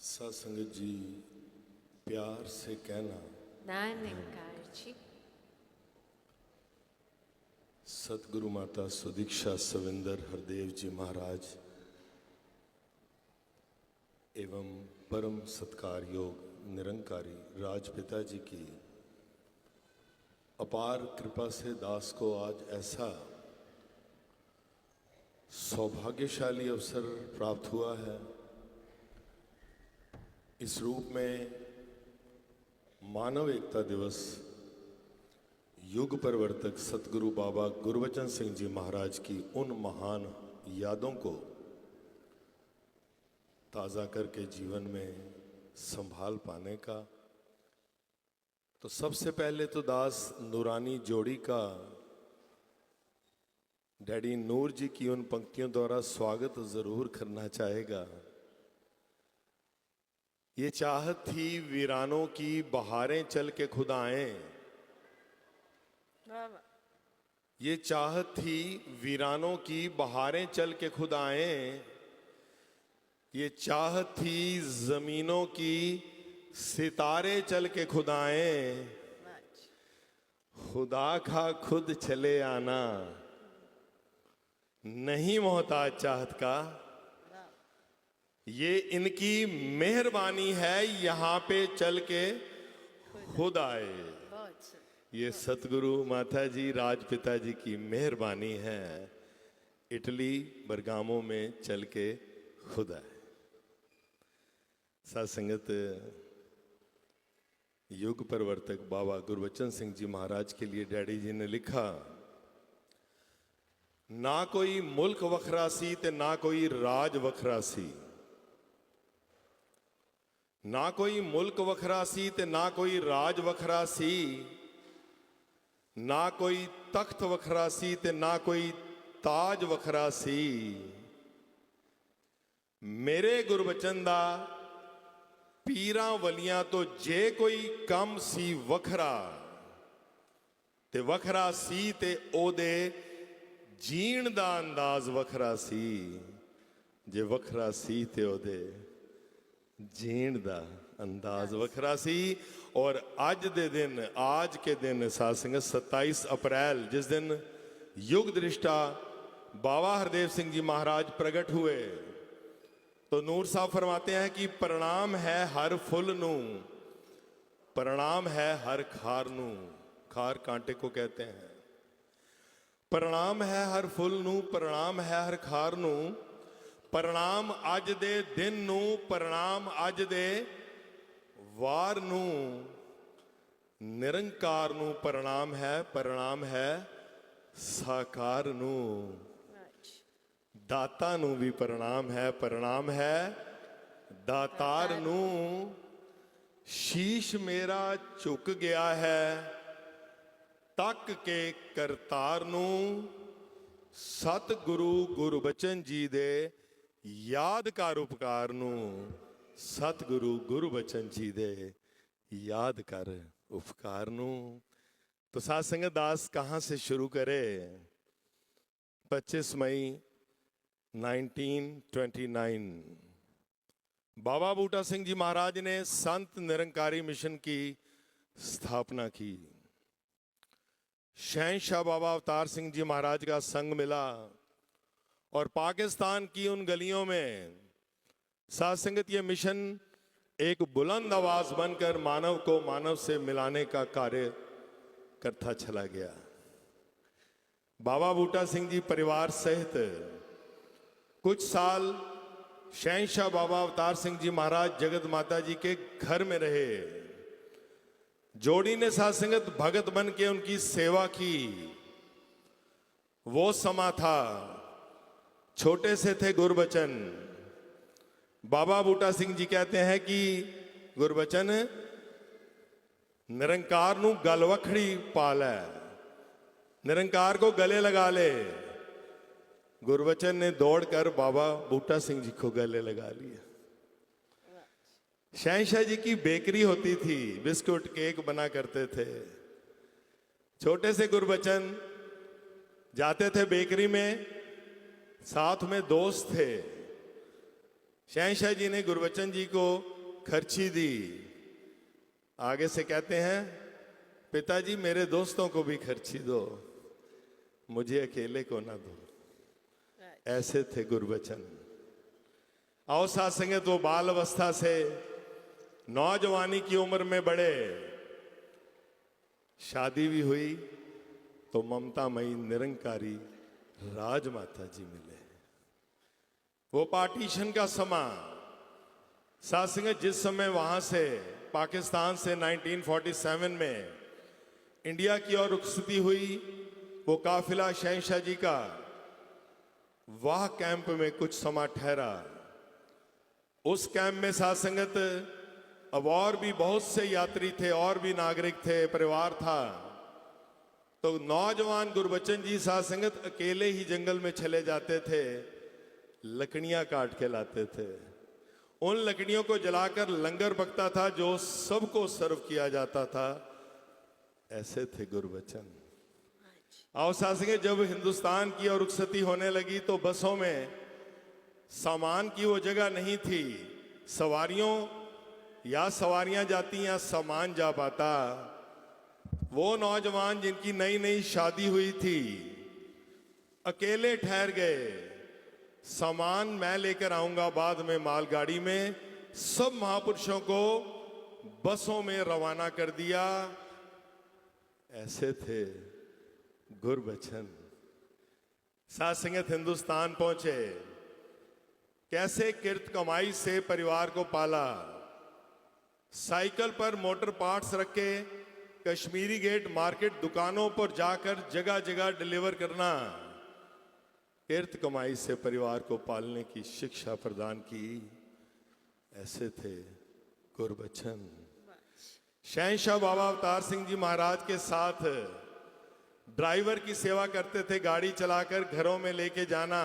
सत्संगत जी प्यार से कहना नानकार जी। सतगुरु माता सुदीक्षा सविंदर हरदेव जी महाराज एवं परम सत्कार योग निरंकारी राजपिता जी की अपार कृपा से दास को आज ऐसा सौभाग्यशाली अवसर प्राप्त हुआ है। इस रूप में मानव एकता दिवस युग परिवर्तक सतगुरु बाबा गुरबचन सिंह जी महाराज की उन महान यादों को ताज़ा करके जीवन में संभाल पाने का, तो सबसे पहले तो दास नूरानी जोड़ी का डैडी नूर जी की उन पंक्तियों द्वारा स्वागत जरूर करना चाहेगा। ये चाहत थी वीरानों की बहारें चल के खुद आएं, ये चाहत थी वीरानों की बहारें चल के खुद आएं, ये चाहत थी जमीनों की सितारे चल के खुद आएं, खुदा का खुद चले आना नहीं मोहताज चाहत का, ये इनकी मेहरबानी है यहाँ पे चल के खुद आए। ये सतगुरु माता जी राजपिता जी की मेहरबानी है, इटली बरगामो में चल के खुद आए। सत्संगत युग परिवर्तक बाबा गुरबचन सिंह जी महाराज के लिए डैडी जी ने लिखा, ना कोई मुल्क वखरासी ते ना कोई राज वखरासी, ना कोई मुल्क वखरासी ते ना कोई राज वखरासी, ना कोई तख्त वखरासी ते ना कोई ताज वखरासी, मेरे गुरबचन दा पीरां वलियां तो जे कोई कम सी वखरा ते वखरा सी ते ओदे जीण दा अंदाज वखरा सी, जे वखरा सी ते ओदे जीण दा अंदाज वखरा सी। और आज दे दिन, आज के दिन सत्संग 27 अप्रैल जिस दिन युग दृष्टा बाबा हरदेव सिंह जी महाराज प्रकट हुए, तो नूर साहब फरमाते हैं कि प्रणाम है हर फुल नू, प्रणाम है हर खार नू, खार कांटे को कहते हैं, प्रणाम है हर फुल नू, प्रणाम है हर खार नू, प्रणाम अज दे दिन नू, प्रणाम अज दे वार नू, निरंकार नू प्रणाम है साकार नू, दाता नू भी प्रणाम है दातार नू, शीश मेरा झुक गया है तक के करतार नू, सतगुरु गुरबचन जी दे यादकार उपकार नू, सतगुरु गुरबचन जी दे यादकार उपकार नू। तो सत्संग दास कहाँ से शुरू करे? 25 मई 1929 बाबा बूटा सिंह जी महाराज ने संत निरंकारी मिशन की स्थापना की। शहंशाह बाबा अवतार सिंह जी महाराज का संग मिला और पाकिस्तान की उन गलियों में सत्संगत ये मिशन एक बुलंद आवाज बनकर मानव को मानव से मिलाने का कार्य करता चला गया। बाबा बूटा सिंह जी परिवार सहित कुछ साल शहंशाह बाबा अवतार सिंह जी महाराज जगत माता जी के घर में रहे। जोड़ी ने सत्संगत भगत बन के उनकी सेवा की। वो समा था, छोटे से थे गुरबचन। बाबा बूटा सिंह जी कहते हैं कि गुरबचन निरंकार नू गल वखड़ी पाल है, निरंकार को गले लगा ले। गुरबचन ने दौड़कर बाबा बूटा सिंह जी को गले लगा लिया। शहंशाह जी की बेकरी होती थी, बिस्कुट केक बना करते थे। छोटे से गुरबचन जाते थे बेकरी में, साथ में दोस्त थे। शहंशाह जी ने गुरबचन जी को खर्ची दी। आगे से कहते हैं, पिताजी मेरे दोस्तों को भी खर्ची दो, मुझे अकेले को ना दो। ऐसे थे गुरबचन। आओ साथ संगत, वो बाल अवस्था से नौजवानी की उम्र में बढ़े, शादी भी हुई तो ममतामयी निरंकारी राजमाता जी मिले। वो पार्टीशन का समा, साथ संगत जिस समय वहां से पाकिस्तान से 1947 में इंडिया की ओर रुखसती हुई, वो काफिला शहंशाह जी का वाह कैंप में कुछ समा ठहरा। उस कैंप में साथ संगत अब और भी बहुत से यात्री थे, और भी नागरिक थे, परिवार था। तो नौजवान गुरबचन जी साथ संगत अकेले ही जंगल में चले जाते थे, लकड़ियां काट के लाते थे। उन लकड़ियों को जलाकर लंगर पकता था जो सबको सर्व किया जाता था। ऐसे थे गुरबचन। आओ साथ संगत, जब हिंदुस्तान की और रुखसती होने लगी तो बसों में सामान की वो जगह नहीं थी। सवारियों या सवारियां जाती या सामान जा पाता। वो नौजवान जिनकी नई नई शादी हुई थी अकेले ठहर गए। सामान मैं लेकर आऊंगा बाद में मालगाड़ी में। सब महापुरुषों को बसों में रवाना कर दिया। ऐसे थे गुरबचन। साथ संगत हिंदुस्तान पहुंचे, कैसे किरत कमाई से परिवार को पाला। साइकिल पर मोटर पार्ट्स रख के कश्मीरी गेट मार्केट दुकानों पर जाकर जगह जगह डिलीवर करना। किरत कमाई से परिवार को पालने की शिक्षा प्रदान की। ऐसे थे गुरबचन। शहंशाह बाबा अवतार सिंह जी महाराज के साथ ड्राइवर की सेवा करते थे, गाड़ी चलाकर घरों में लेके जाना।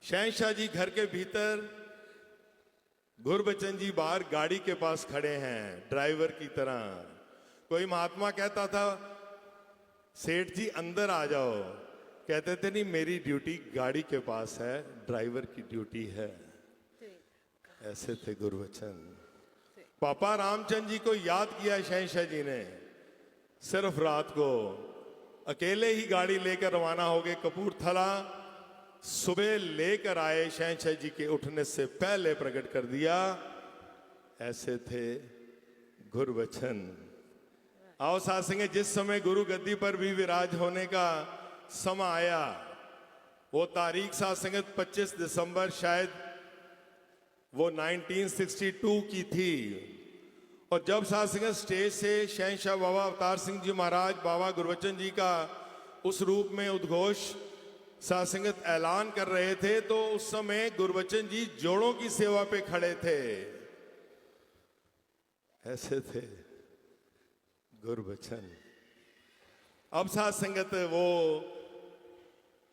शहंशाह जी घर के भीतर, गुरबचन जी बाहर गाड़ी के पास खड़े हैं ड्राइवर की तरह। कोई महात्मा कहता था, सेठ जी अंदर आ जाओ, कहते थे नहीं मेरी ड्यूटी गाड़ी के पास है, ड्राइवर की ड्यूटी है। ऐसे थे गुरबचन। पापा रामचंद्र जी को याद किया शहंशाह जी ने। सिर्फ रात को अकेले ही गाड़ी लेकर रवाना हो गए कपूरथला। सुबह लेकर आए, शहंशाह जी के उठने से पहले प्रकट कर दिया। ऐसे थे गुरबचन। आओ साथ संगत, जिस समय गुरु गद्दी पर भी विराज होने का समय आया, वो तारीख साथ संगत 25 दिसंबर शायद वो 1962 की थी। और जब साथ संगत स्टेज से शहंशाह बाबा अवतार सिंह जी महाराज बाबा गुरबचन जी का उस रूप में उद्घोष साथ संगत ऐलान कर रहे थे, तो उस समय गुरबचन जी जोड़ों की सेवा पे खड़े थे। ऐसे थे गुरबचन। अब साथ संगत वो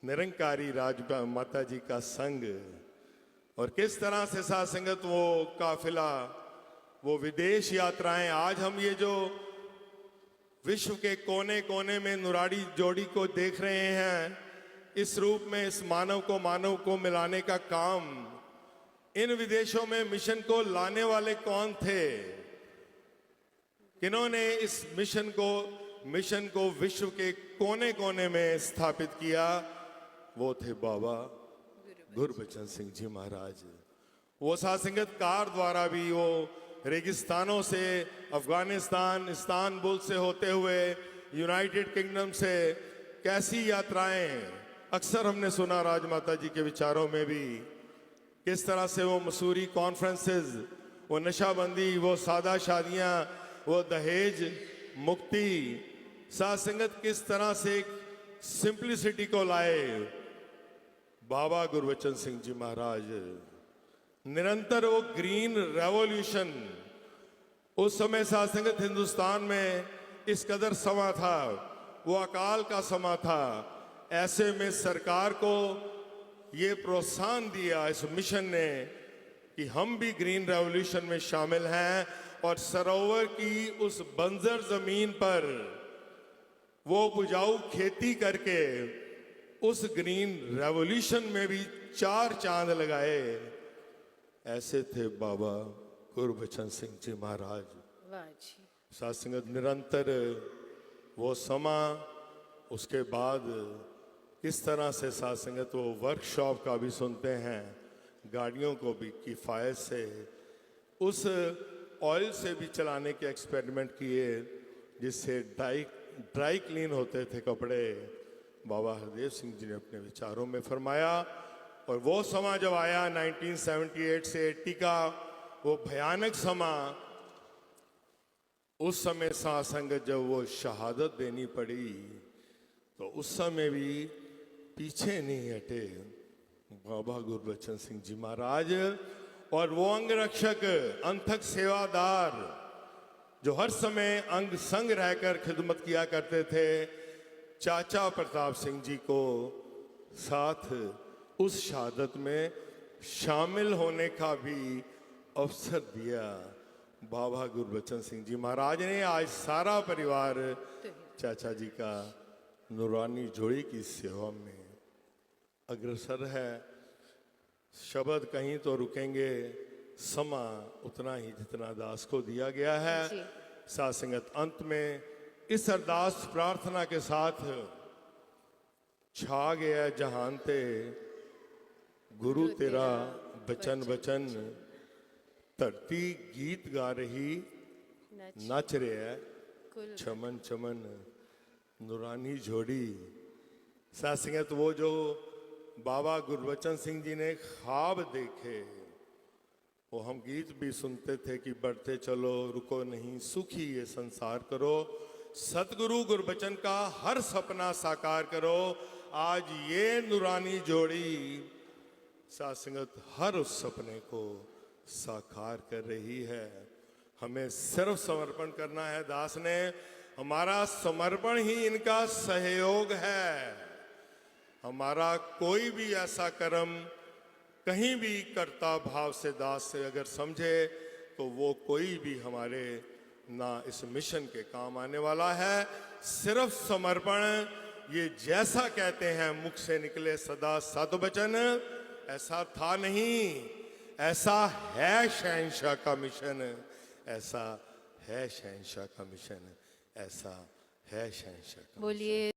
निरंकारी माता जी का संग, और किस तरह से साथ संगत वो काफिला, वो विदेश यात्राएं। आज हम ये जो विश्व के कोने कोने में नुराड़ी जोड़ी को देख रहे हैं, इस रूप में इस मानव को मिलाने का काम, इन विदेशों में मिशन को लाने वाले कौन थे? किन्होंने इस मिशन को विश्व के कोने कोने में स्थापित किया? वो थे बाबा गुरबचन सिंह जी महाराज। वो साथ संगत कार द्वारा भी वो रेगिस्तानों से, अफगानिस्तान, इस्तांबुल से होते हुए यूनाइटेड किंगडम से कैसी यात्राएं, अक्सर हमने सुना राजमाता जी के विचारों में भी, किस तरह से वो मसूरी कॉन्फ्रेंसेस, वो नशाबंदी, वो सादा शादियां, वो दहेज मुक्ति, साथ संगत किस तरह से सिंप्लिसिटी को लाए बाबा गुरबचन सिंह जी महाराज। निरंतर वो ग्रीन रेवोल्यूशन, उस समय साथ संगत हिंदुस्तान में इस कदर समा था, वो अकाल का समा था। ऐसे में सरकार को ये प्रोत्साहन दिया इस मिशन ने कि हम भी ग्रीन रेवोल्यूशन में शामिल हैं, और सरोवर की उस बंजर जमीन पर वो उपजाऊ खेती करके उस ग्रीन रेवोल्यूशन में भी 4 चांद लगाए। ऐसे थे बाबा गुरबचन सिंह जी महाराज। वाह जी। साथ संगत निरंतर वो समा, उसके बाद किस तरह से साथ संगत वो वर्कशॉप का भी सुनते हैं, गाड़ियों को भी किफ़ायत से उस ऑयल से भी चलाने के एक्सपेरिमेंट किए जिससे ड्राई क्लीन होते थे कपड़े। बाबा हरदेव सिंह जी ने अपने विचारों में फरमाया। और वो समा जब आया 1978 से 80 का, वो भयानक समा, उस समय साथ संगत जब वो शहादत देनी पड़ी तो उस समय भी पीछे नहीं हटे बाबा गुरबचन सिंह जी महाराज। और वो अंगरक्षक, अंतक सेवादार जो हर समय अंग संग रहकर खिदमत किया करते थे, चाचा प्रताप सिंह जी को साथ उस शहादत में शामिल होने का भी अवसर दिया बाबा गुरबचन सिंह जी महाराज ने। आज सारा परिवार चाचा जी का नूरानी जोड़ी की सेवा में अग्रसर है। शब्द कहीं तो रुकेंगे, समा उतना ही जितना दास को दिया गया है। जी। साथ संगत अंत में इस अरदास प्रार्थना के साथ, छा गया जहान ते गुरु तेरा बचन बचन, धरती गीत गा रही नच रहे है कुल चमन चमन नूरानी जोड़ी। साथ संगत वो जो बाबा गुरबचन सिंह जी ने ख्वाब देखे, वो हम गीत भी सुनते थे कि बढ़ते चलो रुको नहीं, सुखी ये संसार करो, सतगुरु गुरबचन का हर सपना साकार करो। आज ये नूरानी जोड़ी साथ संगत हर उस सपने को साकार कर रही है। हमें सिर्फ समर्पण करना है। दास ने, हमारा समर्पण ही इनका सहयोग है। हमारा कोई भी ऐसा कर्म कहीं भी कर्ता भाव से दास से अगर समझे तो वो कोई भी हमारे ना इस मिशन के काम आने वाला है। सिर्फ समर्पण, ये जैसा कहते हैं मुख से निकले सदा सद्वचन, ऐसा था नहीं, ऐसा है शहंशाह का मिशन, ऐसा है शहंशाह का मिशन, ऐसा है शहंशाह का। बोलिए।